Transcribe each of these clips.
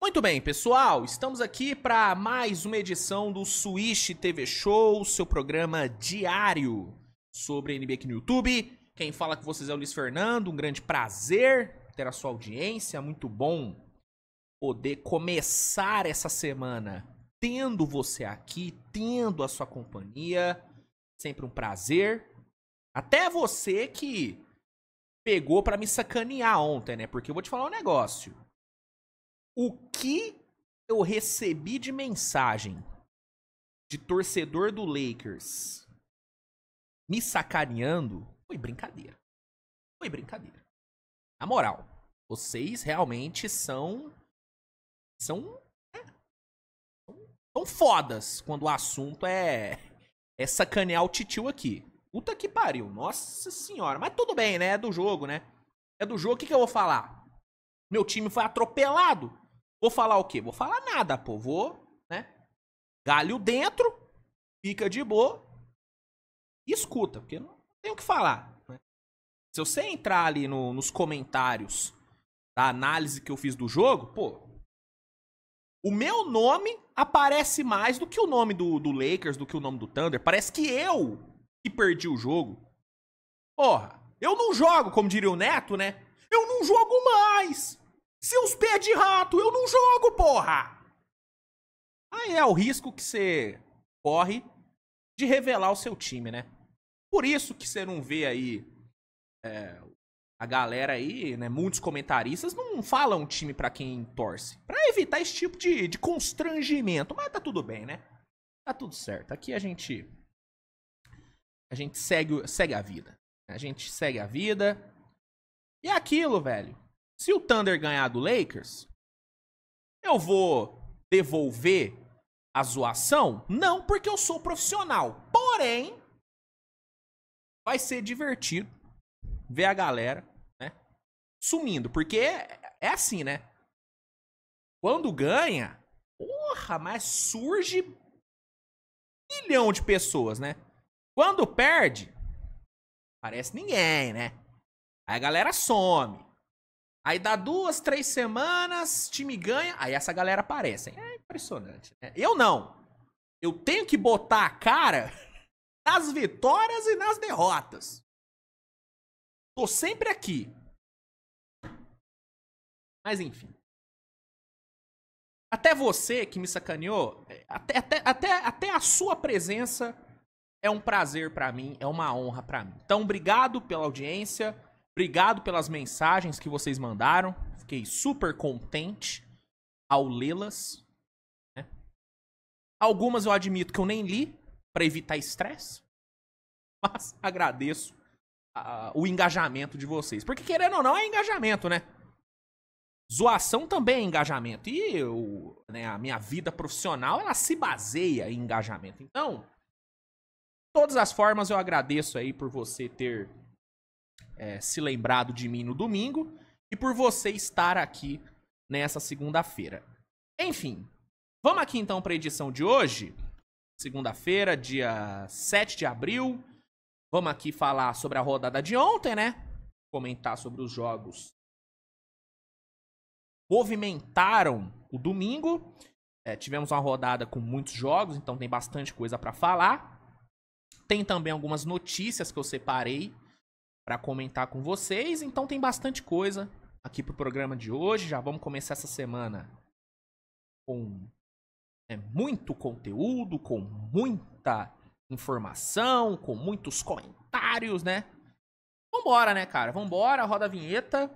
Muito bem, pessoal, estamos aqui para mais uma edição do Switch TV Show, seu programa diário sobre NBA aqui no YouTube. Quem fala com vocês é o Luiz Fernando, um grande prazer ter a sua audiência, muito bom poder começar essa semana tendo você aqui, tendo a sua companhia, sempre um prazer. Até você que pegou para me sacanear ontem, né? Porque eu vou te falar um negócio. O que eu recebi de mensagem de torcedor do Lakers me sacaneando foi brincadeira. Foi brincadeira. Na moral, vocês realmente são fodas quando o assunto é sacanear o titio aqui. Puta que pariu, nossa senhora. Mas tudo bem, né? É do jogo, né? É do jogo, o que eu vou falar? Meu time foi atropelado. Vou falar o quê? Vou falar nada, pô. Vou, né? Galho dentro, fica de boa e escuta, porque não tem o que falar. Né? Se você entrar ali nos comentários da análise que eu fiz do jogo, pô, o meu nome aparece mais do que o nome do Lakers, do que o nome do Thunder. Parece que eu que perdi o jogo. Porra, eu não jogo, como diria o Neto, né? Eu não jogo mais! Seus pés de rato, eu não jogo, porra! Aí é o risco que você corre de revelar o seu time, né? Por isso que você não vê aí a galera aí, né? Muitos comentaristas não falam time pra quem torce. Pra evitar esse tipo de constrangimento. Mas tá tudo bem, né? Tá tudo certo. Aqui a gente segue a vida. A gente segue a vida. E é aquilo, velho. Se o Thunder ganhar do Lakers, eu vou devolver a zoação? Não, porque eu sou profissional. Porém, vai ser divertido ver a galera, né, sumindo. Porque é assim, né? Quando ganha, porra, mas surge 1 milhão de pessoas, né? Quando perde, parece ninguém, né? Aí a galera some. Aí dá 2, 3 semanas, time ganha, aí essa galera aparece. É impressionante, né? Eu não. Eu tenho que botar a cara nas vitórias e nas derrotas. Tô sempre aqui. Mas enfim. Até você que me sacaneou, até a sua presença é um prazer pra mim, é uma honra pra mim. Então, obrigado pela audiência. Obrigado pelas mensagens que vocês mandaram. Fiquei super contente ao lê-las. Né? Algumas eu admito que eu nem li para evitar estresse. Mas agradeço o engajamento de vocês. Porque querendo ou não é engajamento, né? Zoação também é engajamento. E a minha vida profissional ela se baseia em engajamento. Então, de todas as formas eu agradeço aí por você ter se lembrado de mim no domingo e por você estar aqui nessa segunda-feira. Enfim, vamos aqui então para a edição de hoje, segunda-feira, dia 7 de abril. Vamos aqui falar sobre a rodada de ontem, né? Comentar sobre os jogos movimentaram o domingo. Tivemos uma rodada com muitos jogos, então tem bastante coisa para falar. Tem também algumas notícias que eu separei para comentar com vocês, então tem bastante coisa aqui pro programa de hoje. Já vamos começar essa semana com muito conteúdo, com muita informação, com muitos comentários, né? Vambora, né, cara? Vambora, roda a vinheta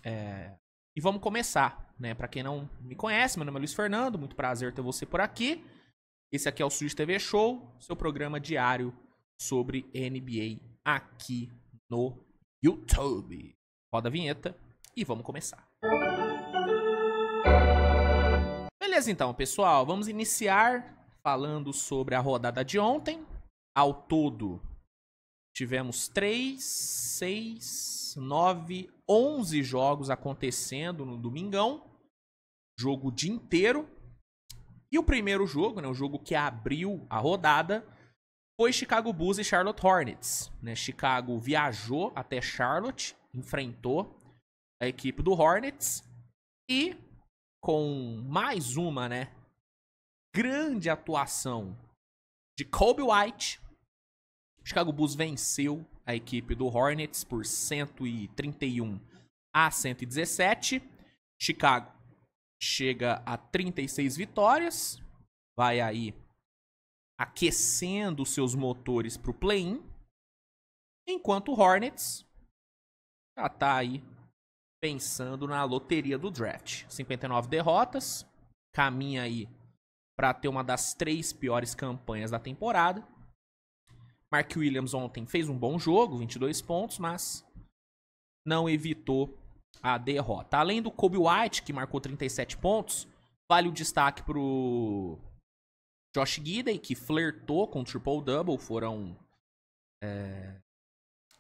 e vamos começar, né? Pra quem não me conhece, meu nome é Luiz Fernando, muito prazer ter você por aqui. Esse aqui é o Switch TV Show, seu programa diário sobre NBA aqui no YouTube. Roda a vinheta e vamos começar. Beleza então, pessoal. Vamos iniciar falando sobre a rodada de ontem. Ao todo, tivemos 3, 6, 9, 11 jogos acontecendo no domingão. Jogo o dia inteiro. E o primeiro jogo, né, o jogo que abriu a rodada, foi Chicago Bulls e Charlotte Hornets. Né? Chicago viajou até Charlotte, enfrentou a equipe do Hornets e com mais uma, né, grande atuação de Coby White. O Chicago Bulls venceu a equipe do Hornets por 131-117. Chicago chega a 36 vitórias. Vai aí aquecendo seus motores para o play-in. Enquanto o Hornets já tá aí pensando na loteria do draft. 59 derrotas. Caminha aí para ter uma das 3 piores campanhas da temporada. Mark Williams ontem fez um bom jogo, 22 pontos, mas não evitou a derrota. Além do Coby White, que marcou 37 pontos, vale o destaque pro Josh Giddey, que flertou com o triple-double. Foram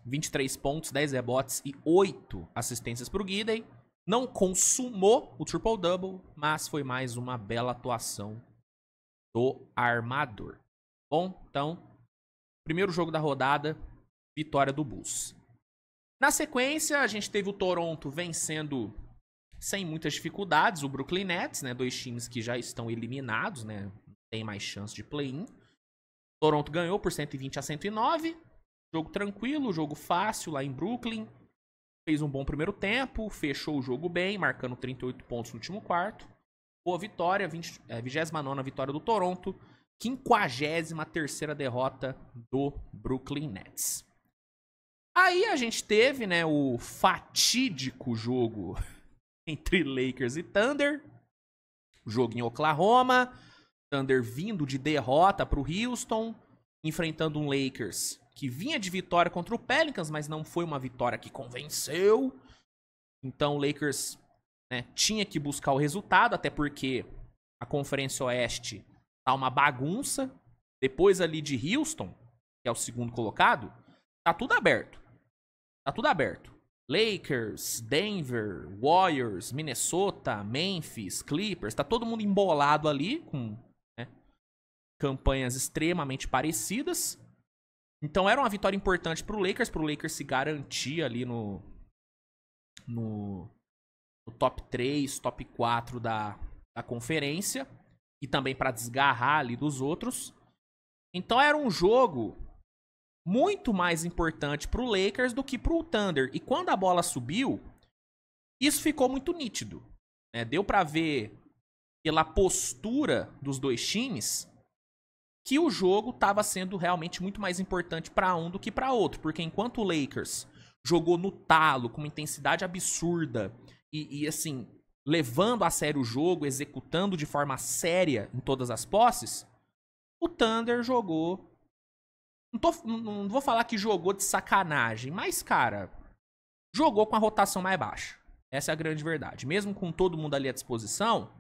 23 pontos, 10 rebotes e 8 assistências pro Giddey. Não consumou o triple-double, mas foi mais uma bela atuação do armador. Bom, então, primeiro jogo da rodada, vitória do Bulls. Na sequência, a gente teve o Toronto vencendo sem muitas dificuldades o Brooklyn Nets, né? 2 times que já estão eliminados, né? Não tem mais chance de play-in. Toronto ganhou por 120-109. Jogo tranquilo, jogo fácil lá em Brooklyn. Fez um bom primeiro tempo, fechou o jogo bem, marcando 38 pontos no último quarto. Boa vitória, 29ª vitória do Toronto. 53ª derrota do Brooklyn Nets. Aí a gente teve, né, o fatídico jogo entre Lakers e Thunder. Jogo em Oklahoma. Thunder vindo de derrota para o Houston, enfrentando um Lakers que vinha de vitória contra o Pelicans, mas não foi uma vitória que convenceu. Então o Lakers, né, tinha que buscar o resultado, até porque a Conferência Oeste tá uma bagunça. Depois ali de Houston, que é o segundo colocado, tá tudo aberto. Tá tudo aberto. Lakers, Denver, Warriors, Minnesota, Memphis, Clippers, tá todo mundo embolado ali, com, né, campanhas extremamente parecidas. Então era uma vitória importante pro Lakers se garantir ali no top 3, top 4 da conferência. E também para desgarrar ali dos outros. Então era um jogo muito mais importante pro Lakers do que pro Thunder. E quando a bola subiu, isso ficou muito nítido, né? Deu pra ver pela postura dos dois times que o jogo estava sendo realmente muito mais importante para um do que para outro. Porque enquanto o Lakers jogou no talo, com uma intensidade absurda e assim, levando a sério o jogo, executando de forma séria em todas as posses, o Thunder jogou... Não vou falar que jogou de sacanagem, mas, cara, jogou com a rotação mais baixa. Essa é a grande verdade. Mesmo com todo mundo ali à disposição,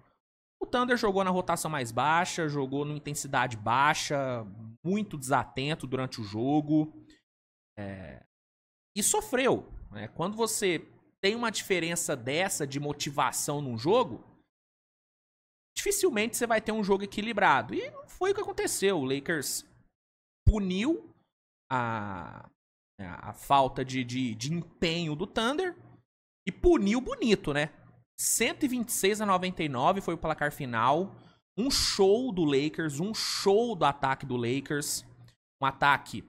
o Thunder jogou na rotação mais baixa, jogou numa intensidade baixa, muito desatento durante o jogo. E sofreu, né? Quando você tem uma diferença dessa de motivação num jogo, dificilmente você vai ter um jogo equilibrado. E não foi o que aconteceu. O Lakers puniu a falta de empenho do Thunder e puniu bonito, né? 126-99 foi o placar final. Um show do Lakers, um show do ataque do Lakers. Um ataque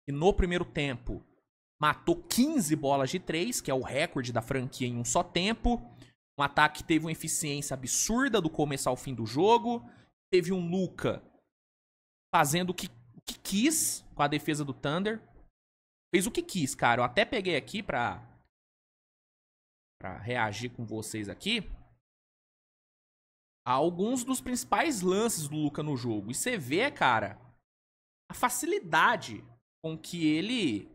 que no primeiro tempo matou 15 bolas de 3, que é o recorde da franquia em um só tempo. Um ataque que teve uma eficiência absurda do começo ao fim do jogo. Teve um Luka fazendo o que quis com a defesa do Thunder. Fez o que quis, cara. Eu até peguei aqui pra reagir com vocês aqui a alguns dos principais lances do Luka no jogo. E você vê, cara, a facilidade com que ele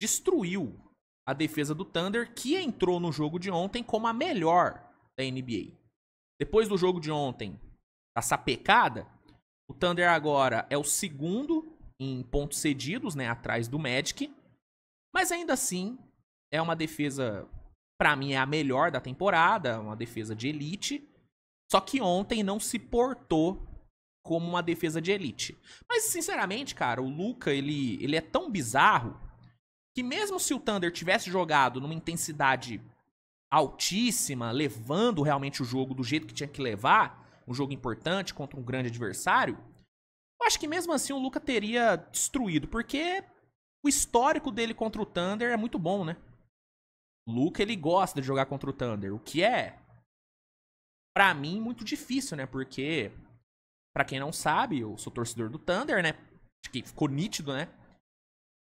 destruiu a defesa do Thunder, que entrou no jogo de ontem como a melhor da NBA. Depois do jogo de ontem, da sapecada, o Thunder agora é o segundo em pontos cedidos, né, atrás do Magic. Mas ainda assim, é uma defesa, pra mim, é a melhor da temporada, uma defesa de elite. Só que ontem não se portou como uma defesa de elite. Mas, sinceramente, cara, o Luka, ele é tão bizarro que mesmo se o Thunder tivesse jogado numa intensidade altíssima, levando realmente o jogo do jeito que tinha que levar, um jogo importante contra um grande adversário, eu acho que mesmo assim o Luka teria destruído, porque o histórico dele contra o Thunder é muito bom, né? O Luka, ele gosta de jogar contra o Thunder, o que é, pra mim, muito difícil, né? Porque, pra quem não sabe, eu sou torcedor do Thunder, né? Acho que ficou nítido, né?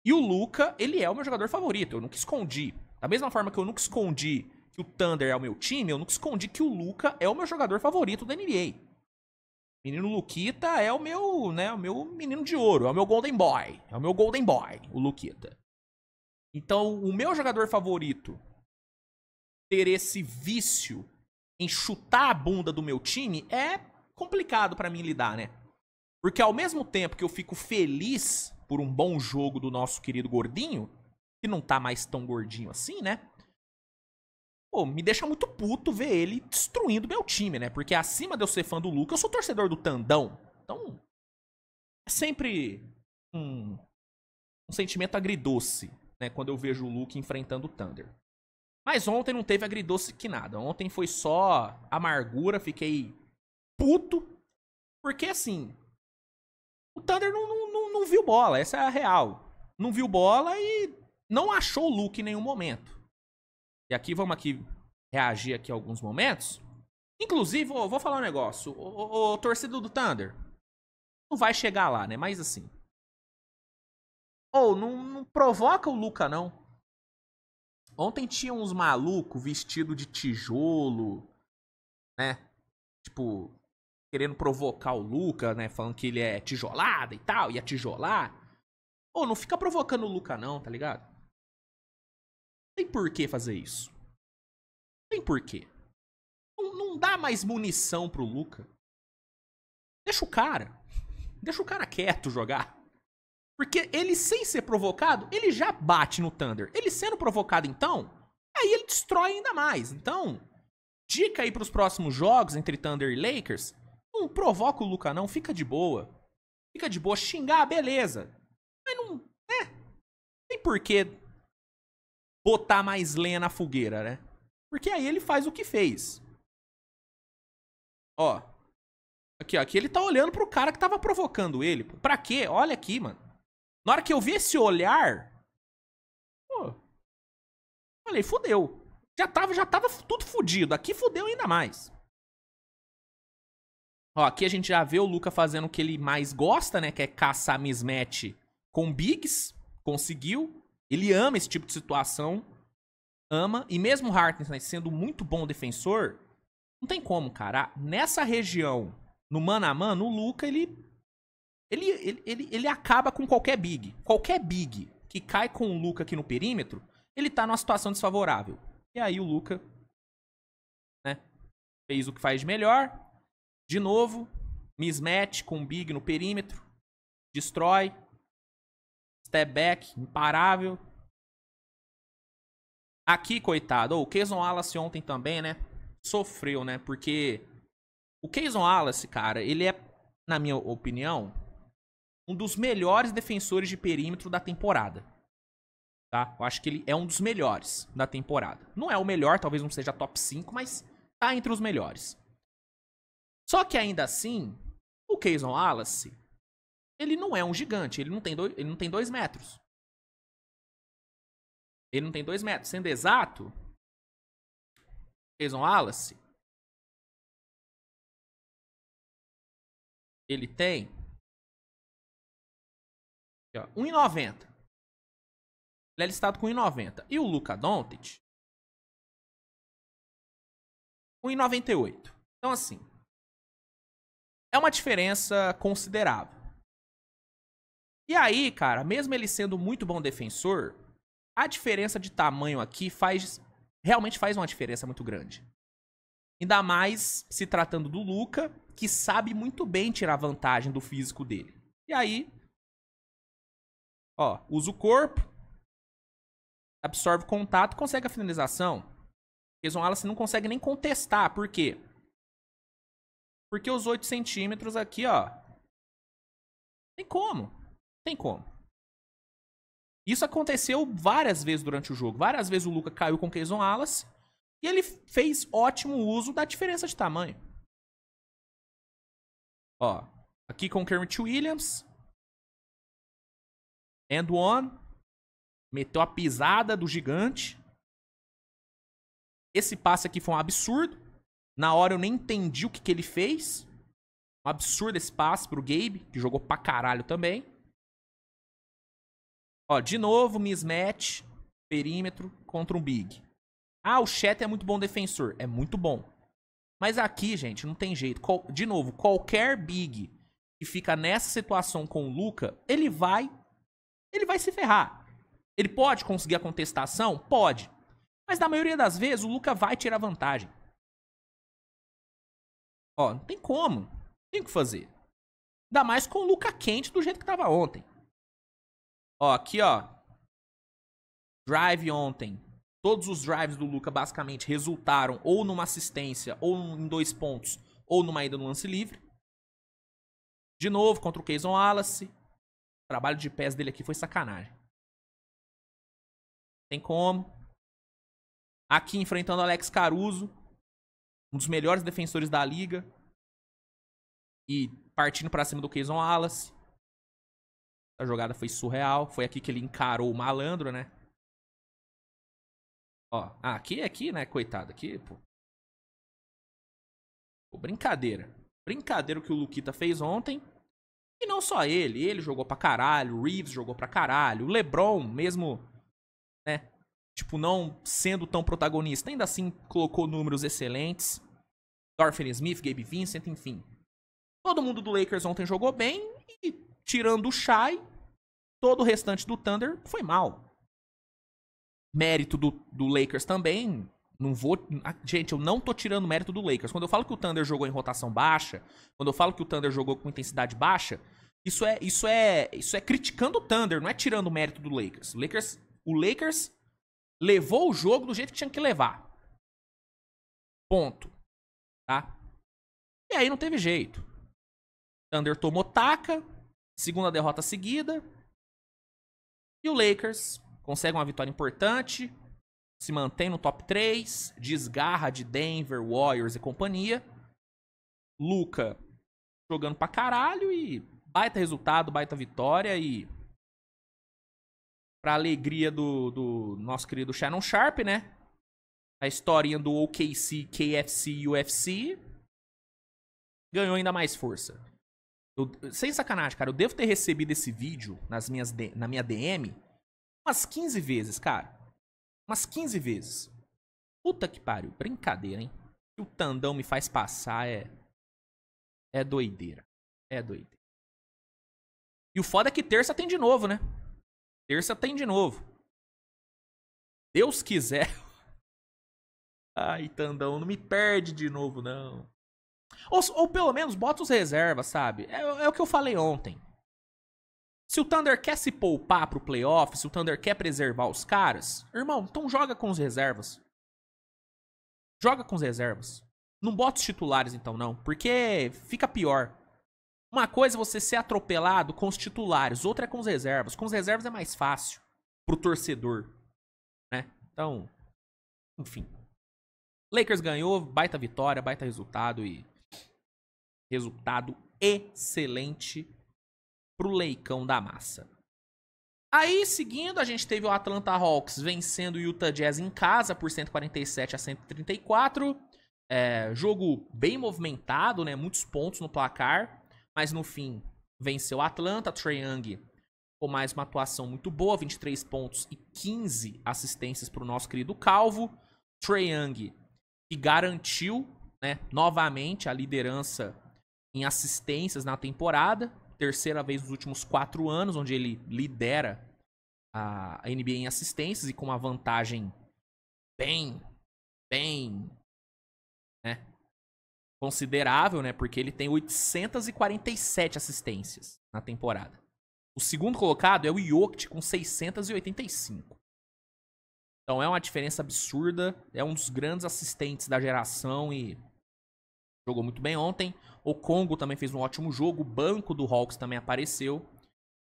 E o Luka, ele é o meu jogador favorito, eu nunca escondi. Da mesma forma que eu nunca escondi que o Thunder é o meu time, eu nunca escondi que o Luka é o meu jogador favorito da NBA. Menino Luquita é o meu, né, o meu menino de ouro, é o meu Golden Boy. É o meu Golden Boy, o Luquita. Então, o meu jogador favorito ter esse vício em chutar a bunda do meu time é complicado pra mim lidar, né? Porque ao mesmo tempo que eu fico feliz por um bom jogo do nosso querido gordinho, que não tá mais tão gordinho assim, né? Pô, me deixa muito puto ver ele destruindo meu time, né? Porque acima de eu ser fã do Luka, eu sou torcedor do Tandão. Então, é sempre um sentimento agridoce, né? Quando eu vejo o Luka enfrentando o Thunder. Mas ontem não teve agridoce que nada. Ontem foi só amargura, fiquei puto. Porque assim, o Thunder não viu bola, essa é a real. Não viu bola e não achou o Luka em nenhum momento. E aqui, vamos aqui reagir aqui a alguns momentos. Inclusive, vou falar um negócio. O torcedor do Thunder não vai chegar lá, né? Mas assim. Não provoca o Luka, não. Ontem tinha uns malucos vestidos de tijolo, né? Tipo, querendo provocar o Luka, né? Falando que ele é tijolada e tal, ia tijolar. Não fica provocando o Luka, não, tá ligado? Não tem por que fazer isso. Não tem por quê. Não dá mais munição pro Luka. Deixa o cara. Deixa o cara quieto jogar. Porque ele, sem ser provocado, ele já bate no Thunder. Ele sendo provocado, então, aí ele destrói ainda mais. Então, dica aí pros próximos jogos entre Thunder e Lakers, não provoca o Luka não, fica de boa. Fica de boa, xingar, beleza. Mas não, tem por que botar mais lenha na fogueira, né? Porque aí ele faz o que fez. Ó. Aqui ele tá olhando pro cara que tava provocando ele. Pra quê? Olha aqui, mano. Na hora que eu vi esse olhar, pô, falei, fudeu. Já tava tudo fudido. Aqui fudeu ainda mais. Ó, aqui a gente já vê o Luka fazendo o que ele mais gosta, né? Que é caçar mismatch com bigs. Conseguiu. Ele ama esse tipo de situação. Ama. E mesmo o Hartenstein sendo muito bom defensor, não tem como, cara. Nessa região, no mano a mano, o Luka, ele acaba com qualquer big. Qualquer big que cai com o Luka aqui no perímetro, ele tá numa situação desfavorável. E aí o Luka, né, fez o que faz de melhor. De novo, mismatch com o big no perímetro. Destrói. Step back, imparável. Aqui, coitado. O Cason Wallace ontem também, né, sofreu, né, porque o Cason Wallace, cara, ele é, na minha opinião, um dos melhores defensores de perímetro da temporada. Tá? Eu acho que ele é um dos melhores da temporada. Não é o melhor, talvez não seja top 5, mas tá entre os melhores. Só que ainda assim, o Cason Wallace, ele não é um gigante, ele não tem 2 metros. Ele não tem 2 metros. Sendo exato, o Cason Wallace, ele tem 1,90. Ele é listado com 1,90. E o Luka Doncic, 1,98. Então, assim, é uma diferença considerável. E aí, cara, mesmo ele sendo muito bom defensor, a diferença de tamanho aqui realmente faz uma diferença muito grande. Ainda mais se tratando do Luka, que sabe muito bem tirar vantagem do físico dele. E aí, ó, usa o corpo, absorve o contato, consegue a finalização. Cason Wallace não consegue nem contestar. Por quê? Porque os 8 centímetros aqui, ó, tem como. Tem como. Isso aconteceu várias vezes durante o jogo. Várias vezes o Luka caiu com o Cason Wallace. E ele fez ótimo uso da diferença de tamanho. Ó, aqui com o Kermit Williams. And one. Meteu a pisada do gigante. Esse passe aqui foi um absurdo. Na hora eu nem entendi o que ele fez. Um absurdo esse passe pro Gabe, que jogou pra caralho também. Ó, de novo, mismatch, perímetro contra um big. Ah, o Chet é muito bom defensor. É muito bom. Mas aqui, gente, não tem jeito. De novo, qualquer big que fica nessa situação com o Luka, ele vai se ferrar. Ele pode conseguir a contestação? Pode. Mas na maioria das vezes, o Luka vai tirar vantagem. Ó, não tem como. Tem o que fazer. Ainda mais com o Luka quente do jeito que tava ontem. Ó, aqui, ó. Drive ontem. Todos os drives do Luka basicamente resultaram ou numa assistência, ou em 2 pontos, ou numa ida no lance livre. De novo, contra o Cason Wallace. O trabalho de pés dele aqui foi sacanagem. Tem como. Aqui enfrentando Alex Caruso. Um dos melhores defensores da liga. E partindo pra cima do Cason Wallace. A jogada foi surreal. Foi aqui que ele encarou o malandro, né? Ó, aqui, né? Coitado, aqui, pô. Pô, brincadeira. Brincadeira o que o Luquita fez ontem. E não só ele. Ele jogou pra caralho. O Reeves jogou pra caralho. O LeBron, mesmo, né? Tipo, não sendo tão protagonista, ainda assim colocou números excelentes. Dorfin Smith, Gabe Vincent, enfim. Todo mundo do Lakers ontem jogou bem. E tirando o Shai, todo o restante do Thunder foi mal. Mérito do Lakers também. Não vou. Gente, eu não tô tirando mérito do Lakers. Quando eu falo que o Thunder jogou em rotação baixa, quando eu falo que o Thunder jogou com intensidade baixa, isso é criticando o Thunder, não é tirando o mérito do Lakers. O Lakers levou o jogo do jeito que tinha que levar. Ponto. Tá? E aí não teve jeito. Thunder tomou taca, segunda derrota seguida. E o Lakers consegue uma vitória importante, se mantém no top 3, desgarra de Denver, Warriors e companhia. Luka jogando pra caralho e baita resultado, baita vitória e pra alegria do nosso querido Shannon Sharp, né? A historinha do OKC, KFC e UFC ganhou ainda mais força. Sem sacanagem, cara, eu devo ter recebido esse vídeo na minha DM umas 15 vezes, cara. Umas 15 vezes. Puta que pariu. Brincadeira, hein? O que o Tandão me faz passar é doideira. É doideira. E o foda é que terça tem de novo, né? Terça tem de novo. Deus quiser. Ai, Tandão, não me perde de novo, não. Ou pelo menos bota os reservas, sabe? É o que eu falei ontem. Se o Thunder quer se poupar pro playoff, se o Thunder quer preservar os caras, irmão, então joga com os reservas. Joga com os reservas. Não bota os titulares então, não. Porque fica pior. Uma coisa é você ser atropelado com os titulares, outra é com os reservas. Com os reservas é mais fácil pro torcedor, né? Então, enfim. Lakers ganhou, baita vitória, baita resultado e resultado excelente pro Leicão da massa. Aí, seguindo, a gente teve o Atlanta Hawks vencendo o Utah Jazz em casa por 147-134. Jogo bem movimentado, né? Muitos pontos no placar. Mas no fim, venceu o Atlanta. Trae Young com mais uma atuação muito boa. 23 pontos e 15 assistências pro nosso querido Calvo. Trae Young que garantiu, né, novamente a liderança em assistências na temporada. Terceira vez nos últimos 4 anos, onde ele lidera a NBA em assistências e com uma vantagem bem, né, considerável, né, porque ele tem 847 assistências na temporada. O segundo colocado é o Jokic com 685. Então é uma diferença absurda, é um dos grandes assistentes da geração e jogou muito bem ontem. O Congo também fez um ótimo jogo. O banco do Hawks também apareceu.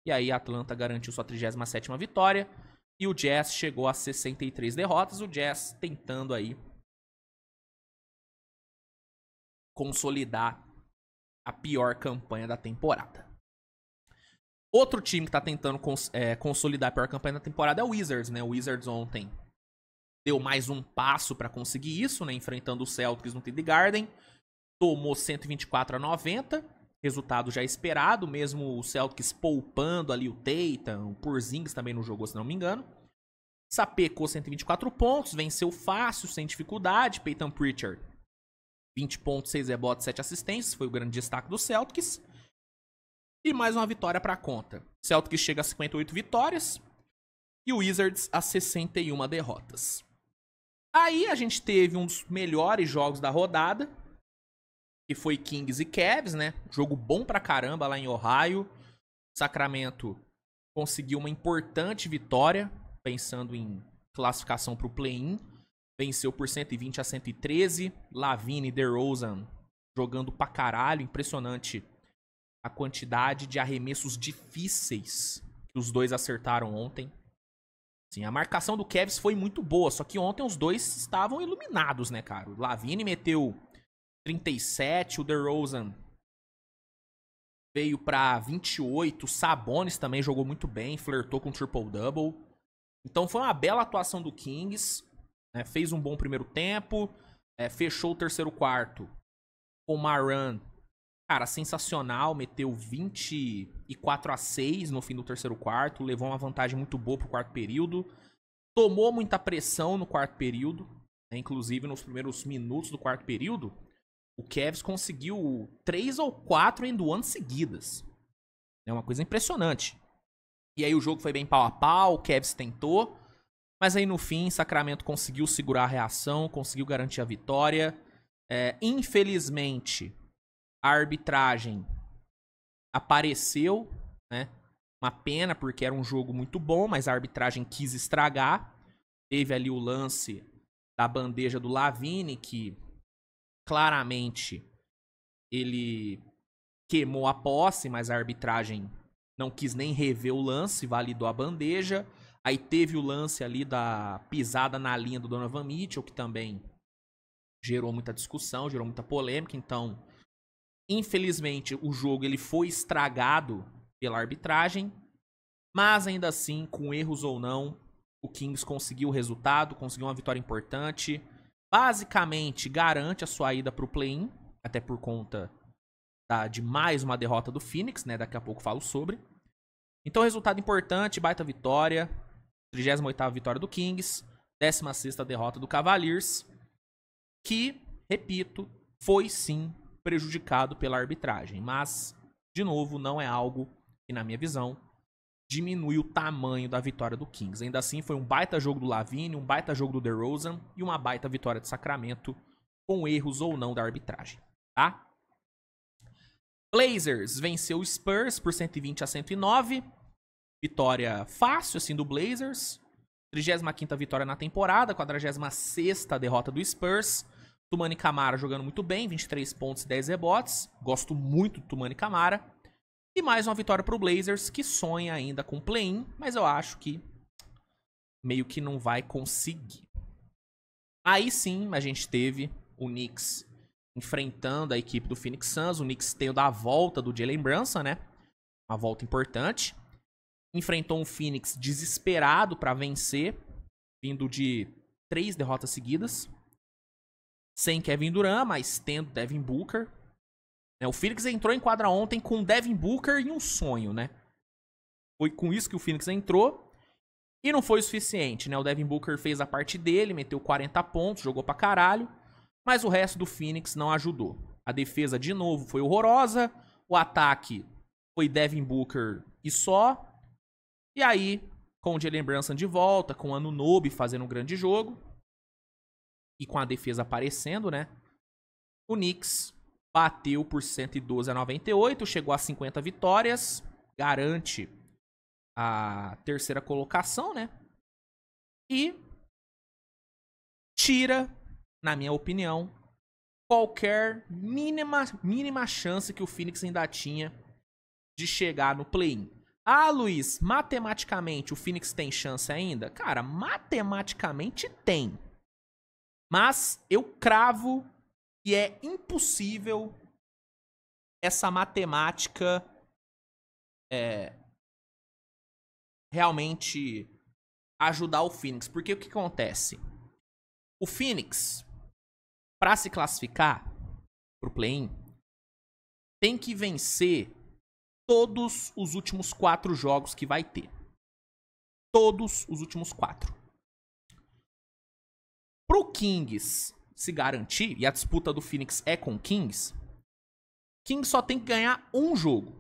E aí a Atlanta garantiu sua 37ª vitória. E o Jazz chegou a 63 derrotas. O Jazz tentando aí consolidar a pior campanha da temporada. Outro time que tá tentando consolidar a pior campanha da temporada é o Wizards, né? O Wizards ontem deu mais um passo para conseguir isso, né? Enfrentando o Celtics no TD Garden. Tomou 124-90. Resultado já esperado, mesmo o Celtics poupando ali o Tatum. O Porzingis também não jogou, se não me engano. Sapecou 124 pontos, venceu fácil, sem dificuldade. Peyton Pritchard, 20 pontos, 6 rebotes, 7 assistências. Foi o grande destaque do Celtics. E mais uma vitória para a conta. O Celtics chega a 58 vitórias e o Wizards a 61 derrotas. Aí a gente teve um dos melhores jogos da rodada, que foi Kings e Cavs, né? Jogo bom pra caramba lá em Ohio. Sacramento conseguiu uma importante vitória, pensando em classificação pro play-in. Venceu por 120-113. Lavine e DeRozan jogando pra caralho. Impressionante a quantidade de arremessos difíceis que os dois acertaram ontem. Sim, a marcação do Cavs foi muito boa, só que ontem os dois estavam iluminados, né, cara? O Lavine meteu 37, o DeRozan veio pra 28, o Sabonis também jogou muito bem, flertou com triple-double. Então foi uma bela atuação do Kings, né? Fez um bom primeiro tempo, fechou o terceiro quarto com o Maran, cara, sensacional, meteu 24-6 no fim do terceiro quarto, levou uma vantagem muito boa pro quarto período, tomou muita pressão no quarto período, né? Inclusive nos primeiros minutos do quarto período, o Cavs conseguiu 3 ou 4 end-one seguidas. É uma coisa impressionante. E aí o jogo foi bem pau a pau, o Cavs tentou, mas aí no fim Sacramento conseguiu segurar a reação, conseguiu garantir a vitória. Infelizmente, a arbitragem apareceu, né? Uma pena, porque era um jogo muito bom, mas a arbitragem quis estragar. Teve ali o lance da bandeja do Lavine, que claramente ele queimou a posse, mas a arbitragem não quis nem rever o lance, validou a bandeja. Aí teve o lance ali da pisada na linha do Donovan Mitchell, que também gerou muita discussão, gerou muita polêmica. Então, infelizmente, o jogo ele foi estragado pela arbitragem, mas ainda assim, com erros ou não, o Kings conseguiu o resultado, conseguiu uma vitória importante. Basicamente, garante a sua ida para o play-in, até por conta de mais uma derrota do Phoenix, né? Daqui a pouco falo sobre. Então, resultado importante, baita vitória. 38ª vitória do Kings, 16ª derrota do Cavaliers, que, repito, foi sim prejudicado pela arbitragem. Mas, de novo, não é algo que, na minha visão, diminui o tamanho da vitória do Kings. Ainda assim, foi um baita jogo do Lavine, um baita jogo do DeRozan e uma baita vitória de Sacramento, com erros ou não da arbitragem, tá? Blazers venceu o Spurs por 120-109. Vitória fácil, assim, do Blazers. 35ª vitória na temporada, 46ª derrota do Spurs. Toumani Camara jogando muito bem, 23 pontos e 10 rebotes. Gosto muito do Toumani Camara. E mais uma vitória pro Blazers, que sonha ainda com play-in, mas eu acho que meio que não vai conseguir. Aí sim, a gente teve o Knicks enfrentando a equipe do Phoenix Suns. O Knicks tendo a volta do Jalen Brunson, né? Uma volta importante. Enfrentou um Phoenix desesperado para vencer, vindo de 3 derrotas seguidas. Sem Kevin Durant, mas tendo Devin Booker. O Phoenix entrou em quadra ontem com Devin Booker e um sonho, né? Foi com isso que o Phoenix entrou. E não foi o suficiente, né? O Devin Booker fez a parte dele, meteu 40 pontos, jogou pra caralho. Mas o resto do Phoenix não ajudou. A defesa, de novo, foi horrorosa. O ataque foi Devin Booker e só. E aí, com o Jalen Brunson de volta, com o Anunoby fazendo um grande jogo. E com a defesa aparecendo, né? O Knicks bateu por 112-98, chegou a 50 vitórias, garante a terceira colocação, né? E tira, na minha opinião, qualquer mínima chance que o Phoenix ainda tinha de chegar no play-in. Ah, Luiz, matematicamente o Phoenix tem chance ainda? Cara, matematicamente tem. Mas eu cravo E é impossível essa matemática realmente ajudar o Phoenix. Porque o que acontece? O Phoenix, para se classificar pro play-in, tem que vencer todos os últimos 4 jogos que vai ter. Todos os últimos 4. Pro Kings se garantir, e a disputa do Phoenix é com o Kings só tem que ganhar um jogo.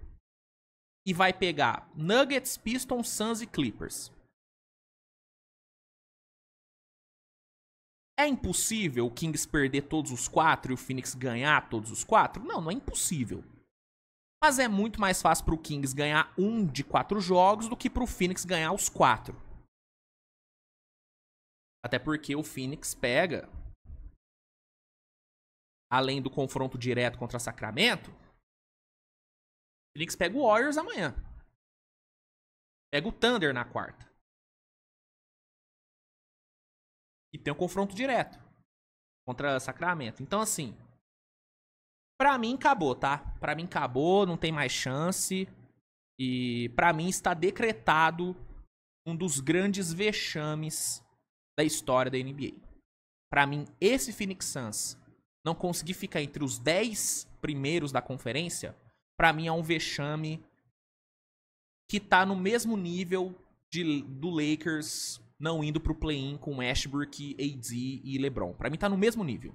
E vai pegar Nuggets, Pistons, Suns e Clippers. É impossível o Kings perder todos os 4 e o Phoenix ganhar todos os 4? Não, não é impossível. Mas é muito mais fácil pro Kings ganhar um de 4 jogos do que pro Phoenix ganhar os 4. Até porque o Phoenix pega, além do confronto direto contra Sacramento, o Phoenix pega o Warriors amanhã. Pega o Thunder na quarta. E tem um confronto direto contra Sacramento. Então, assim, pra mim acabou, tá? Pra mim acabou, não tem mais chance. E pra mim está decretado um dos grandes vexames da história da NBA. Pra mim, esse Phoenix Suns não conseguir ficar entre os 10 primeiros da conferência, pra mim é um vexame que tá no mesmo nível do Lakers não indo pro play-in com Westbrook, AD e LeBron. Pra mim tá no mesmo nível.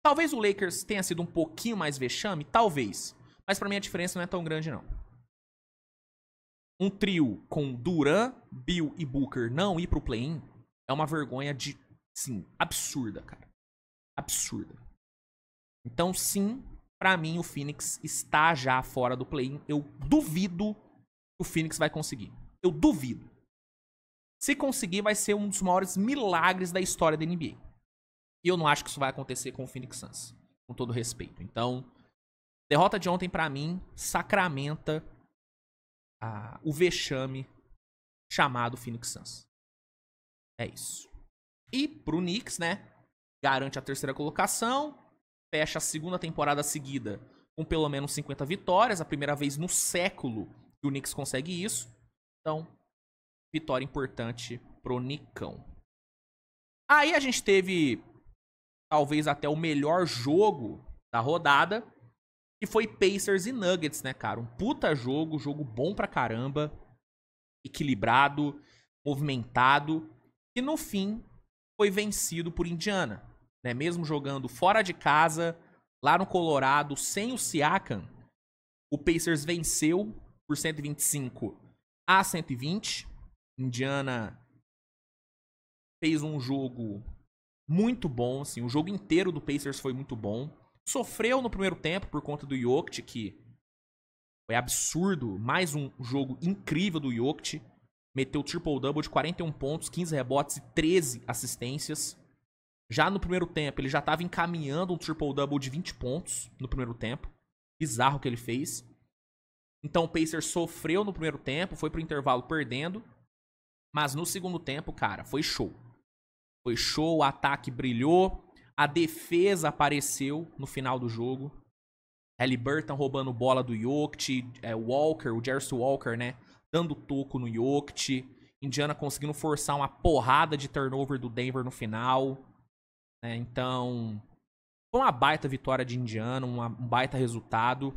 Talvez o Lakers tenha sido um pouquinho mais vexame, talvez. Mas pra mim a diferença não é tão grande, não. Um trio com Durant, Bill e Booker não ir pro play-in é uma vergonha de, sim, absurda, cara. Absurda. Então, sim, pra mim o Phoenix está já fora do play-in. Eu duvido que o Phoenix vai conseguir. Eu duvido. Se conseguir, vai ser um dos maiores milagres da história da NBA. E eu não acho que isso vai acontecer com o Phoenix Suns. Com todo respeito. Então, derrota de ontem, pra mim, sacramenta o vexame chamado Phoenix Suns. É isso. E pro Knicks, né? Garante a terceira colocação. Fecha a segunda temporada seguida com pelo menos 50 vitórias. A primeira vez no século que o Knicks consegue isso. Então, vitória importante pro Nicão. Aí a gente teve talvez até o melhor jogo da rodada, que foi Pacers e Nuggets, né, cara? Um puta jogo, jogo bom pra caramba, equilibrado, movimentado, e no fim foi vencido por Indiana, né? Mesmo jogando fora de casa, lá no Colorado, sem o Siakam, o Pacers venceu por 125-120. Indiana fez um jogo muito bom, assim, o jogo inteiro do Pacers foi muito bom. Sofreu no primeiro tempo por conta do Jokic, que foi absurdo. Mais um jogo incrível do Jokic. Meteu triple-double de 41 pontos, 15 rebotes e 13 assistências. Já no primeiro tempo, ele já estava encaminhando um triple-double de 20 pontos no primeiro tempo. Bizarro o que ele fez. Então o Pacers sofreu no primeiro tempo, foi pro intervalo perdendo. Mas no segundo tempo, cara, foi show. Foi show, o ataque brilhou. A defesa apareceu no final do jogo. Haliburton roubando bola do Jokic. Walker, o Jarvis Walker, né? Dando toco no Jokic. Indiana conseguindo forçar uma porrada de turnover do Denver no final. Então, foi uma baita vitória de Indiana. Um baita resultado.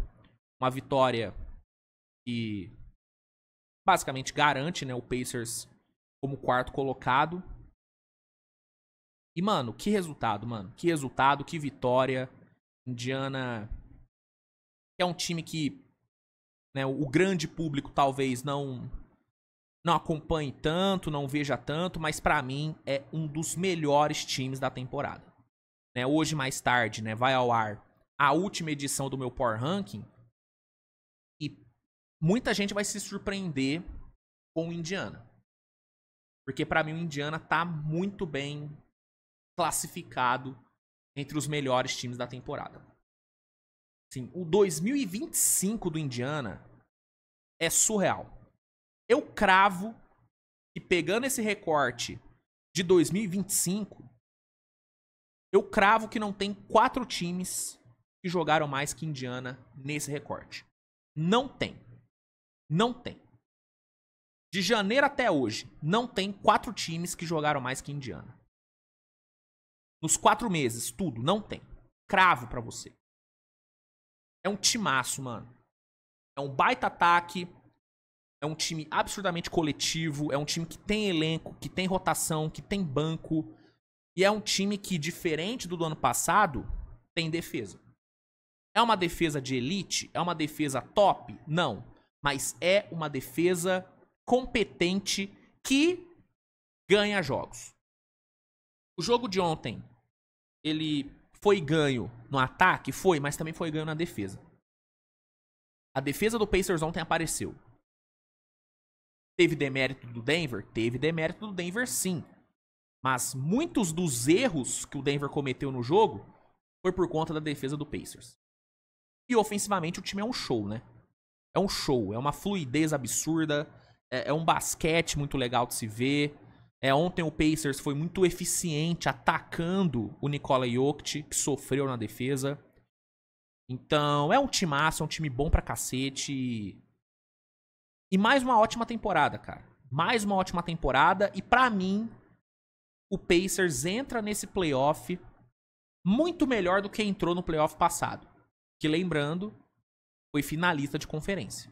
Uma vitória que basicamente garante, né, o Pacers como quarto colocado. E, mano, que resultado, mano. Que resultado, que vitória. Indiana é um time que, né, o grande público talvez não acompanhe tanto, não veja tanto, mas pra mim é um dos melhores times da temporada. Né, hoje, mais tarde, né, vai ao ar a última edição do meu Power Ranking. E muita gente vai se surpreender com o Indiana. Porque pra mim o Indiana tá muito bem classificado entre os melhores times da temporada. Sim, o 2025 do Indiana é surreal. Eu cravo que pegando esse recorte de 2025, Eu cravo que não tem 4 times que jogaram mais que Indiana nesse recorte. Não tem. Não tem. De janeiro até hoje, não tem 4 times que jogaram mais que Indiana. Nos 4 meses, tudo, não tem. Cravo pra você. É um timaço, mano. É um baita ataque. É um time absurdamente coletivo. É um time que tem elenco, que tem rotação, que tem banco. E é um time que, diferente do ano passado, tem defesa. É uma defesa de elite? É uma defesa top? Não. Mas é uma defesa competente que ganha jogos. O jogo de ontem, ele foi ganho no ataque? Foi, mas também foi ganho na defesa. A defesa do Pacers ontem apareceu. Teve demérito do Denver? Teve demérito do Denver, sim. Mas muitos dos erros que o Denver cometeu no jogo foi por conta da defesa do Pacers. E ofensivamente o time é um show, né? É um show, é uma fluidez absurda, é um basquete muito legal de se ver. Ontem o Pacers foi muito eficiente atacando o Nikola Jokic, que sofreu na defesa. Então, é um timaço, é um time bom pra cacete. E mais uma ótima temporada, cara. Mais uma ótima temporada. E pra mim, o Pacers entra nesse playoff muito melhor do que entrou no playoff passado. Que, lembrando, foi finalista de conferência.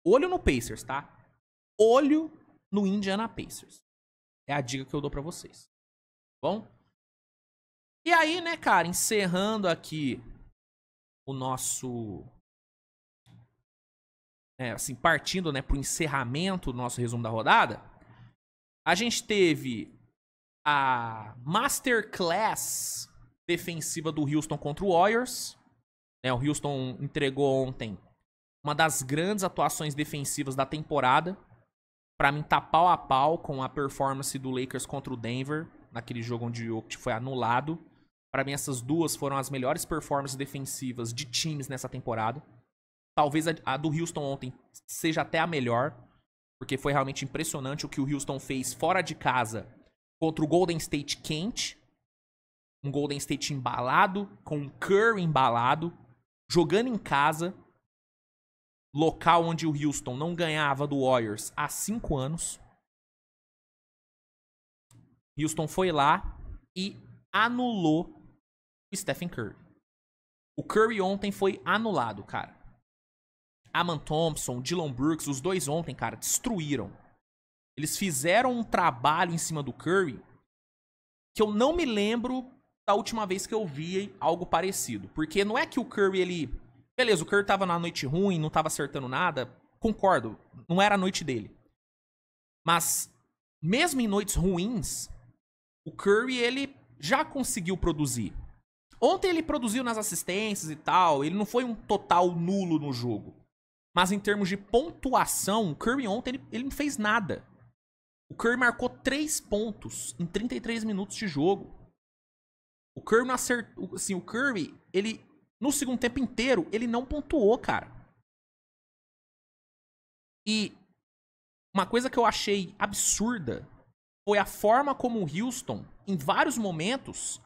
Olho no Pacers, tá? Olho no Indiana Pacers. É a dica que eu dou pra vocês. Bom? E aí, né, cara, encerrando aqui o nosso... assim, partindo, né, pro encerramento do nosso resumo da rodada, a gente teve a Masterclass defensiva do Houston contra o Warriors. O Houston entregou ontem uma das grandes atuações defensivas da temporada. Pra mim, tá pau a pau com a performance do Lakers contra o Denver, naquele jogo onde o Jokic foi anulado. Pra mim, essas duas foram as melhores performances defensivas de times nessa temporada. Talvez a do Houston ontem seja até a melhor, porque foi realmente impressionante o que o Houston fez fora de casa contra o Golden State quente. Um Golden State embalado, com um Curry embalado, jogando em casa. Local onde o Houston não ganhava do Warriors há 5 anos. Houston foi lá e anulou o Stephen Curry. O Curry ontem foi anulado, cara. Aman Thompson, Dillon Brooks, os dois ontem, cara, destruíram. Eles fizeram um trabalho em cima do Curry que eu não me lembro da última vez que eu vi algo parecido. Porque não é que o Curry, ele... Beleza, o Curry tava na noite ruim, não tava acertando nada. Concordo, não era a noite dele. Mas, mesmo em noites ruins, o Curry, ele já conseguiu produzir. Ontem ele produziu nas assistências e tal, ele não foi um total nulo no jogo. Mas em termos de pontuação, o Curry ontem, ele não fez nada. O Curry marcou 3 pontos em 33 minutos de jogo. O Curry não acertou... Assim, o Curry, ele... No segundo tempo inteiro, ele não pontuou, cara. E uma coisa que eu achei absurda foi a forma como o Houston, em vários momentos,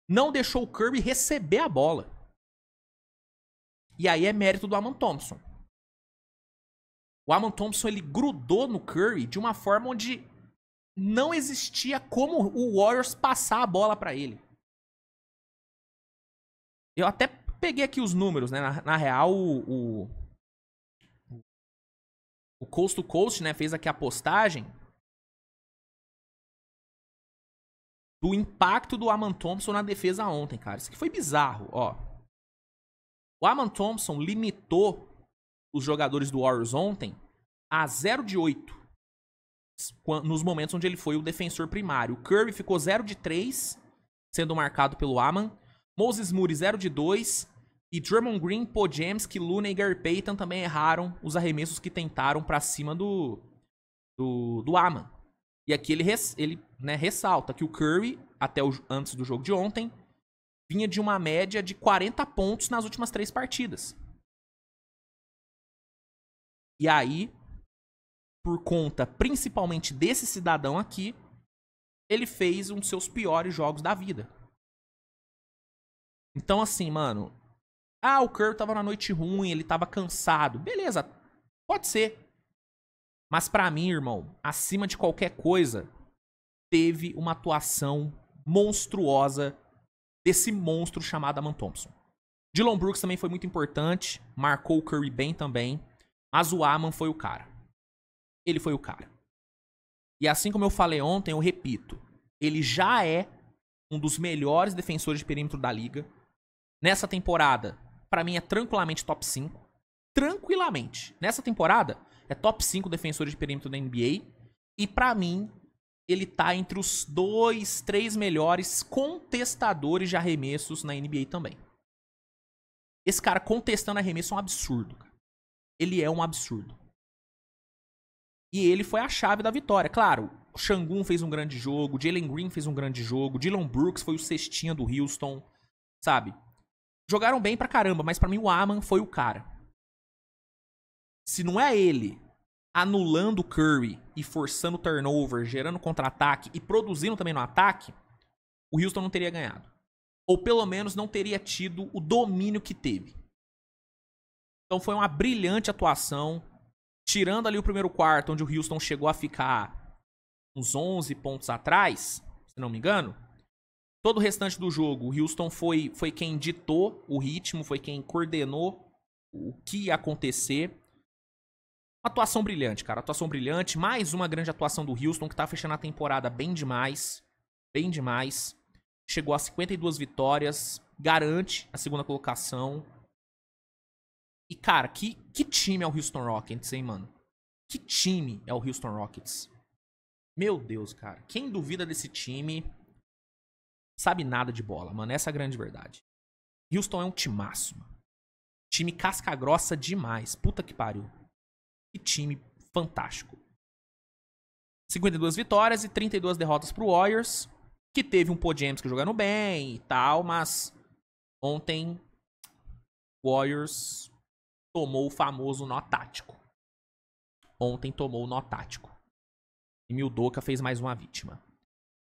não deixou o Curry receber a bola. E aí é mérito do Aman Thompson. O Aman Thompson, ele grudou no Curry de uma forma onde não existia como o Warriors passar a bola pra ele. Eu até peguei aqui os números, né? Na real, o Coast to Coast, né, fez aqui a postagem do impacto do Aman Thompson na defesa ontem, cara. Isso aqui foi bizarro, ó. O Aman Thompson limitou os jogadores do Warriors ontem a 0 de 8 nos momentos onde ele foi o defensor primário. O Curry ficou 0 de 3, sendo marcado pelo Aman. Moses Moody 0 de 2. E Draymond Green, Paul James, Looney e Gary Payton também erraram os arremessos que tentaram pra cima do Aman. E aqui ele né, ressalta que o Curry, até antes do jogo de ontem, vinha de uma média de 40 pontos nas últimas 3 partidas. E aí, por conta principalmente desse cidadão aqui, ele fez um dos seus piores jogos da vida. Então, assim, mano... Ah, o Curry tava na noite ruim, ele tava cansado. Beleza, pode ser. Mas pra mim, irmão, acima de qualquer coisa, teve uma atuação monstruosa desse monstro chamado Aman Thompson. Dillon Brooks também foi muito importante, marcou o Curry bem também, mas o Aman foi o cara. Ele foi o cara. E assim como eu falei ontem, eu repito, ele já é um dos melhores defensores de perímetro da liga. Nessa temporada, pra mim é tranquilamente top 5. Tranquilamente. Nessa temporada, é top 5 defensores de perímetro da NBA. E pra mim, ele tá entre os 2, 3 melhores contestadores de arremessos na NBA também. Esse cara contestando arremesso é um absurdo, cara. Ele é um absurdo. E ele foi a chave da vitória. Claro, o Şengün fez um grande jogo, o Jalen Green fez um grande jogo, o Dillon Brooks foi o cestinha do Houston, sabe? Jogaram bem pra caramba, mas pra mim o Aman foi o cara. Se não é ele anulando o Curry e forçando turnover, gerando contra-ataque e produzindo também no ataque, o Houston não teria ganhado. Ou pelo menos não teria tido o domínio que teve. Então foi uma brilhante atuação. Tirando ali o primeiro quarto, onde o Houston chegou a ficar uns 11 pontos atrás, se não me engano. Todo o restante do jogo, o Houston foi quem ditou o ritmo, foi quem coordenou o que ia acontecer. Uma atuação brilhante, cara. Atuação brilhante. Mais uma grande atuação do Houston, que tá fechando a temporada bem demais. Bem demais. Chegou a 52 vitórias. Garante a segunda colocação. E, cara, que time é o Houston Rockets, hein, mano? Que time é o Houston Rockets? Meu Deus, cara. Quem duvida desse time sabe nada de bola, mano. Essa é a grande verdade. Houston é um timaço, mano. Time casca grossa demais. Puta que pariu. Que time fantástico. 52 vitórias e 32 derrotas pro Warriors. Que teve um Paul James que jogando bem e tal, mas ontem o Warriors tomou o famoso nó tático. Ontem tomou o nó tático. E Mildoka fez mais uma vítima.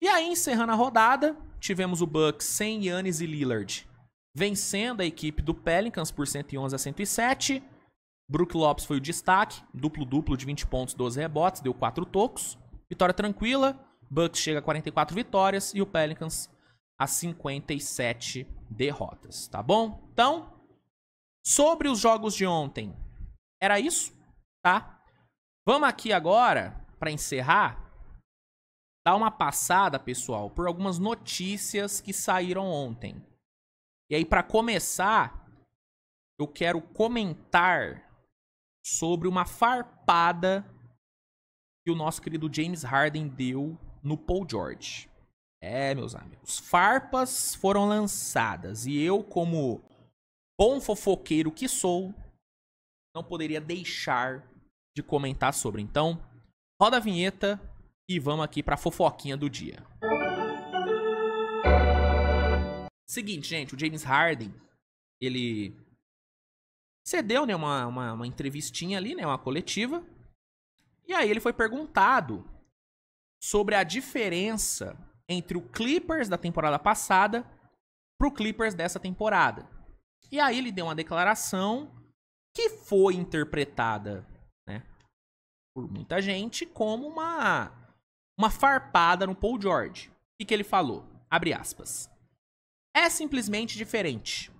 E aí, encerrando a rodada, tivemos o Bucks sem Giannis e Lillard vencendo a equipe do Pelicans por 111-107. Brook Lopes foi o destaque. Duplo-duplo de 20 pontos, 12 rebotes, deu 4 tocos. Vitória tranquila. Bucks chega a 44 vitórias e o Pelicans a 57 derrotas, tá bom? Então, sobre os jogos de ontem, era isso, tá? Vamos aqui agora, para encerrar, dar uma passada, pessoal, por algumas notícias que saíram ontem. E aí, para começar, eu quero comentar sobre uma farpada que o nosso querido James Harden deu no Paul George. É, meus amigos, farpas foram lançadas e eu, como bom fofoqueiro que sou, não poderia deixar de comentar sobre. Então, roda a vinheta e vamos aqui pra fofoquinha do dia. Seguinte, gente, o James Harden, ele cedeu, né, uma entrevistinha ali, né, uma coletiva. E aí ele foi perguntado sobre a diferença entre o Clippers da temporada passada pro Clippers dessa temporada. E aí ele deu uma declaração que foi interpretada, né, por muita gente como uma farpada no Paul George. O que ele falou? Abre aspas. É simplesmente diferente.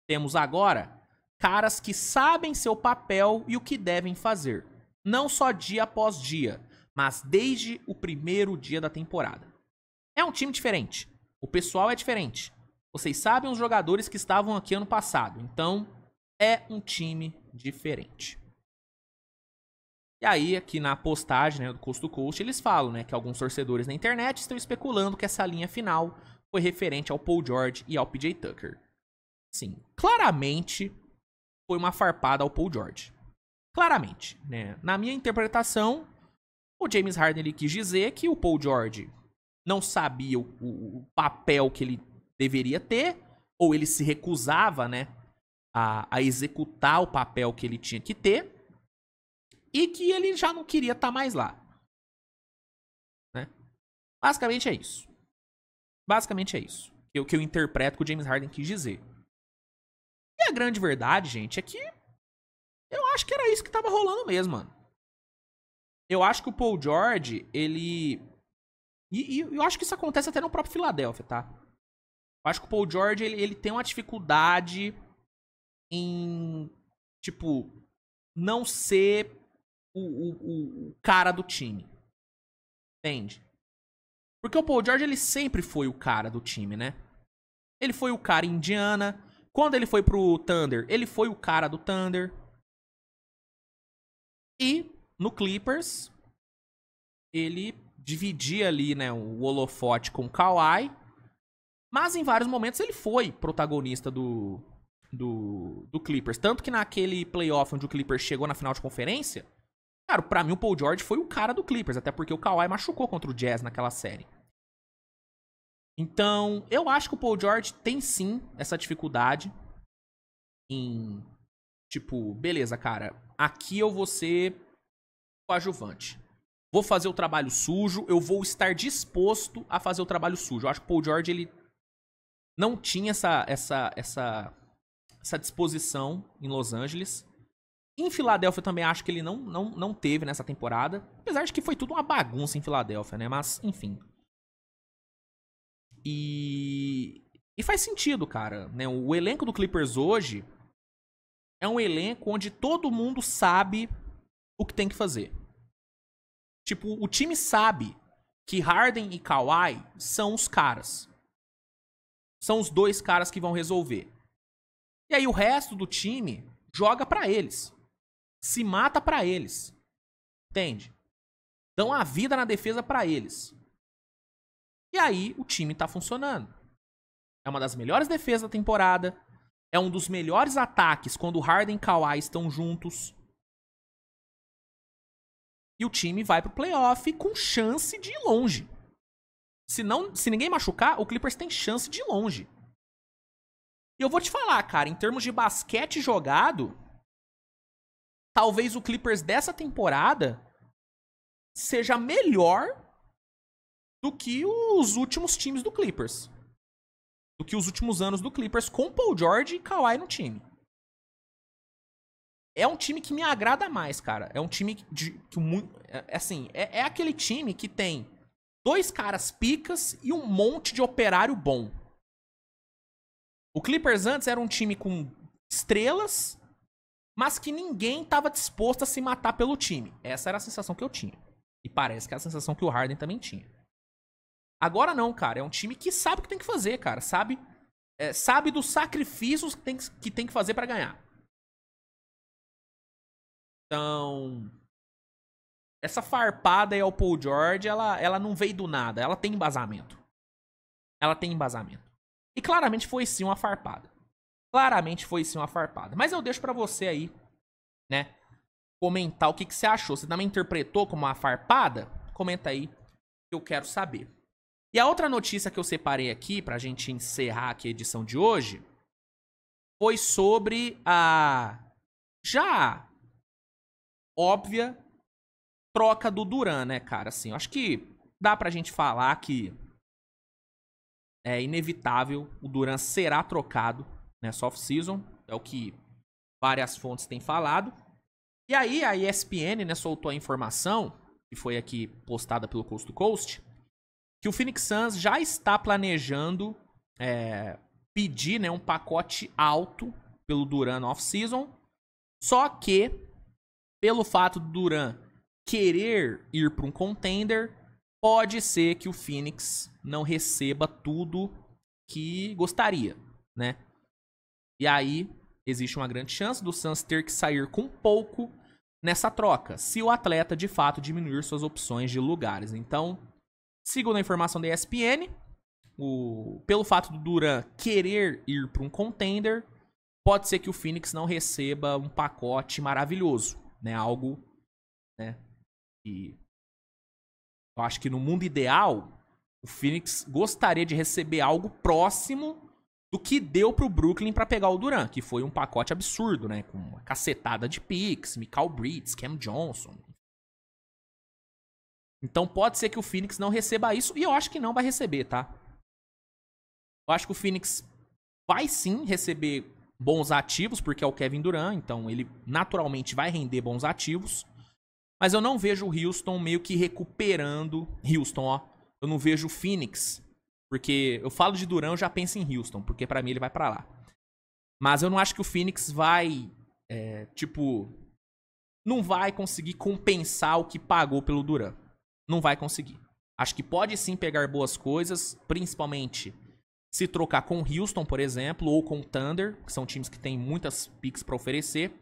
Temos agora caras que sabem seu papel e o que devem fazer. Não só dia após dia, mas desde o primeiro dia da temporada. É um time diferente. O pessoal é diferente. Vocês sabem os jogadores que estavam aqui ano passado. Então, é um time diferente. E aí, aqui na postagem, né, do Coast to Coast, eles falam, né, que alguns torcedores na internet estão especulando que essa linha final foi referente ao Paul George e ao PJ Tucker. Sim, claramente foi uma farpada ao Paul George. Claramente, né? Na minha interpretação, o James Harden ele quis dizer que o Paul George não sabia o papel que ele deveria ter, ou ele se recusava, né, a executar o papel que ele tinha que ter, e que ele já não queria estar mais lá. Né? Basicamente é isso. Basicamente é isso. O que eu interpreto que o James Harden quis dizer. E a grande verdade, gente, é que eu acho que era isso que tava rolando mesmo, mano. Eu acho que o Paul George, ele... E eu acho que isso acontece até no próprio Philadelphia, tá? Eu acho que o Paul George, ele tem uma dificuldade em, tipo, não ser o cara do time. Entende? Porque o Paul George, ele sempre foi o cara do time, né? Ele foi o cara em Indiana. Quando ele foi pro Thunder, ele foi o cara do Thunder. E no Clippers, ele dividia ali, né, o holofote com o Kawhi. Mas em vários momentos ele foi protagonista do Clippers. Tanto que naquele playoff onde o Clippers chegou na final de conferência, cara, pra mim o Paul George foi o cara do Clippers. Até porque o Kawhi machucou contra o Jazz naquela série. Então, eu acho que o Paul George tem sim essa dificuldade em, tipo, beleza, cara, aqui eu vou ser coadjuvante. Vou fazer o trabalho sujo, eu vou estar disposto a fazer o trabalho sujo. Eu acho que o Paul George, ele não tinha essa disposição em Los Angeles. Em Filadélfia também acho que ele não teve nessa temporada. Apesar de que foi tudo uma bagunça em Filadélfia, né? Mas, enfim. E faz sentido, cara, né? O elenco do Clippers hoje é um elenco onde todo mundo sabe o que tem que fazer. Tipo, o time sabe que Harden e Kawhi são os caras. São os dois caras que vão resolver. E aí o resto do time joga pra eles. Se mata pra eles. Entende? Dão a vida na defesa pra eles. E aí o time tá funcionando. É uma das melhores defesas da temporada. É um dos melhores ataques quando Harden e Kawhi estão juntos. E o time vai pro playoff com chance de ir longe. Se ninguém machucar, o Clippers tem chance de ir longe. E eu vou te falar, cara, em termos de basquete jogado, talvez o Clippers dessa temporada seja melhor do que os últimos times do Clippers. Do que os últimos anos do Clippers com Paul George e Kawhi no time. É um time que me agrada mais, cara. É um time assim, é aquele time que tem dois caras picas e um monte de operário bom. O Clippers antes era um time com estrelas, mas que ninguém estava disposto a se matar pelo time. Essa era a sensação que eu tinha. E parece que é a sensação que o Harden também tinha. Agora não, cara. É um time que sabe o que tem que fazer, cara. Sabe dos sacrifícios que tem que fazer pra ganhar. Então, essa farpada aí ao Paul George, ela não veio do nada. Ela tem embasamento. Ela tem embasamento. E claramente foi sim uma farpada. Claramente foi sim uma farpada. Mas eu deixo pra você aí, né, comentar o que você achou. Você também interpretou como uma farpada? Comenta aí que eu quero saber. E a outra notícia que eu separei aqui pra gente encerrar aqui a edição de hoje foi sobre a já óbvia troca do Durant, né, cara? Assim, eu acho que dá pra gente falar que é inevitável, o Durant será trocado nessa off-season, é o que várias fontes têm falado. E aí a ESPN, né, soltou a informação, que foi aqui postada pelo Coast to Coast, que o Phoenix Suns já está planejando pedir, né, um pacote alto pelo Durant na off-season, só que pelo fato do Durant querer ir para um contender, pode ser que o Phoenix não receba tudo que gostaria, né? E aí existe uma grande chance do Suns ter que sair com pouco nessa troca, se o atleta de fato diminuir suas opções de lugares. Então, segundo a informação da ESPN, pelo fato do Durant querer ir para um contender, pode ser que o Phoenix não receba um pacote maravilhoso, né? Algo, né? E eu acho que no mundo ideal, o Phoenix gostaria de receber algo próximo do que deu pro Brooklyn pra pegar o Durant, que foi um pacote absurdo, né? Com uma cacetada de picks, Mikal Bridges, Cam Johnson. Então pode ser que o Phoenix não receba isso, e eu acho que não vai receber, tá? Eu acho que o Phoenix vai sim receber bons ativos, porque é o Kevin Durant, então ele naturalmente vai render bons ativos. Mas eu não vejo o Houston meio que recuperando. Houston, ó. Eu não vejo o Phoenix, porque eu falo de Durant, eu já penso em Houston, porque pra mim ele vai pra lá. Mas eu não acho que o Phoenix vai, não vai conseguir compensar o que pagou pelo Durant. Não vai conseguir. Acho que pode sim pegar boas coisas, principalmente se trocar com o Houston, por exemplo, ou com o Thunder, que são times que têm muitas picks pra oferecer.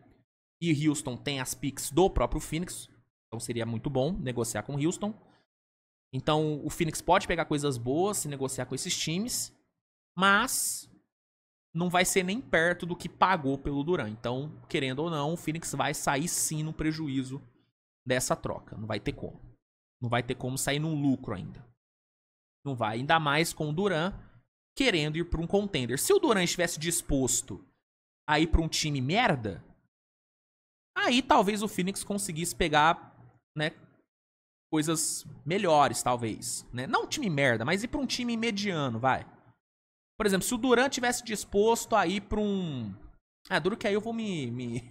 E Houston tem as picks do próprio Phoenix, então seria muito bom negociar com o Houston. Então o Phoenix pode pegar coisas boas se negociar com esses times, mas não vai ser nem perto do que pagou pelo Durant. Então, querendo ou não, o Phoenix vai sair sim no prejuízo dessa troca. Não vai ter como. Não vai ter como sair num lucro ainda. Não vai, ainda mais com o Durant querendo ir para um contender. Se o Durant estivesse disposto a ir para um time merda, aí talvez o Phoenix conseguisse pegar, né, coisas melhores, talvez. Né? Não um time merda, mas ir para um time mediano, vai. Por exemplo, se o Durant tivesse disposto a ir pra um... duro que aí eu vou me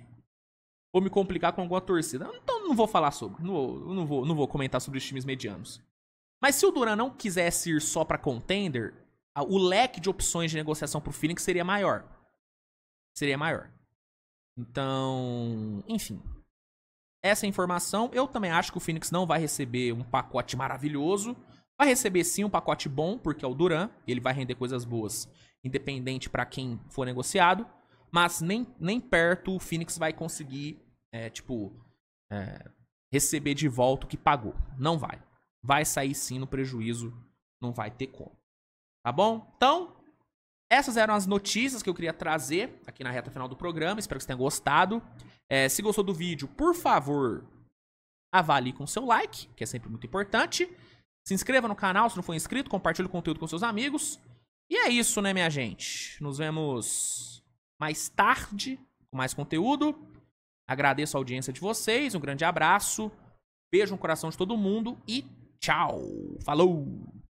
complicar com alguma torcida. Então não vou falar sobre. Não vou comentar sobre os times medianos. Mas se o Durant não quisesse ir só pra contender, o leque de opções de negociação pro Phoenix seria maior. Seria maior. Então, enfim. Essa informação, eu também acho que o Phoenix não vai receber um pacote maravilhoso. Vai receber sim um pacote bom, porque é o Durant. Ele vai render coisas boas, independente pra quem for negociado. Mas nem perto o Phoenix vai conseguir, receber de volta o que pagou. Não vai. Vai sair sim no prejuízo. Não vai ter como. Tá bom? Então, essas eram as notícias que eu queria trazer aqui na reta final do programa. Espero que você tenha gostado. Se gostou do vídeo, por favor, avalie com seu like, que é sempre muito importante. Se inscreva no canal se não for inscrito, compartilhe o conteúdo com seus amigos. E é isso, né, minha gente? Nos vemos mais tarde com mais conteúdo. Agradeço a audiência de vocês, um grande abraço. Beijo no coração de todo mundo e tchau. Falou!